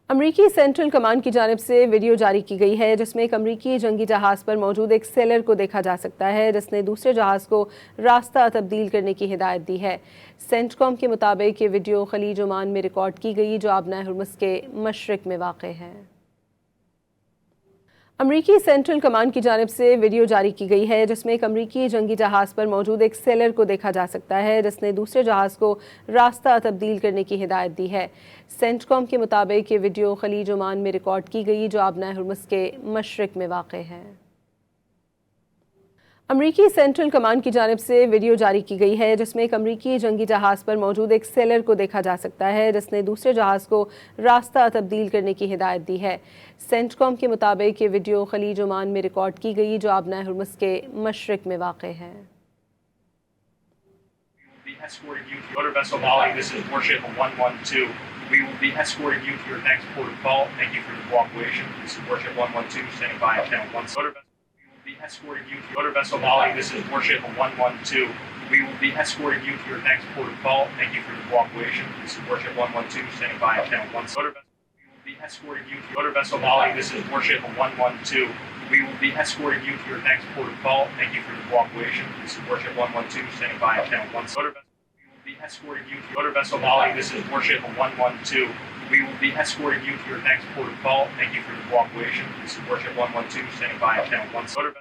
امریکی central command کی جانب سے ویڈیو جاری کی گئی ہے جس میں ایک امریکی جنگی جہاز پر موجود ایک سیلر کو دیکھا جا سکتا ہے جس نے دوسرے جہاز کو راستہ تبدیل کرنے کی ہدایت دی ہے۔ سینٹ کام کے مطابق یہ ویڈیو خلیج عمان میں ریکارڈ کی گئی جو آبنۂ ہرمز کے مشرق میں واقع ہے۔ امریکی سینٹرل کمانڈ کی جانب سے ویڈیو جاری کی گئی ہے جس میں ایک امریکی جنگی جہاز پر موجود ایک سیلر کو دیکھا جا سکتا ہے جس نے دوسرے جہاز کو راستہ تبدیل کرنے کی ہدایت دی ہے۔ سینٹ کام کے مطابق یہ ویڈیو خلیج عمان میں ریکارڈ کی گئی جو آبنۂ ہرمز کے مشرق میں واقع ہے۔ امریکی سینٹرل کمانڈ کی جانب سے ویڈیو جاری کی گئی ہے جس میں ایک امریکی جنگی جہاز پر موجود ایک سیلر کو دیکھا جا سکتا ہے جس نے دوسرے جہاز کو راستہ تبدیل کرنے کی ہدایت دی ہے۔ سینٹ کام کے مطابق یہ ویڈیو خلیج عمان میں ریکارڈ کی گئی جو آبنۂ ہرمز کے مشرق میں واقع ہے۔ We will be escorting you to your next port of call. Thank you for your cooperation. This is Warship 112 standing by at Channel 1. We will be escorting you to Motor Vessel Volley. This is Warship 112. We will be escorting you to your next port of call. Thank you for your cooperation. This is Warship 112 standing by at Channel 1. We will be escorting you to Motor Vessel Volley. This is Warship 112. We will be escorting you to your next port of call. Thank you for your cooperation. This is Warship 112 standing by at Channel 1. Escorting you to Motor Vessel Volley. This is Warship 112. We will be escorting you to your next port of call. Thank you for your cooperation. This is Warship 112 standing by at Channel 1.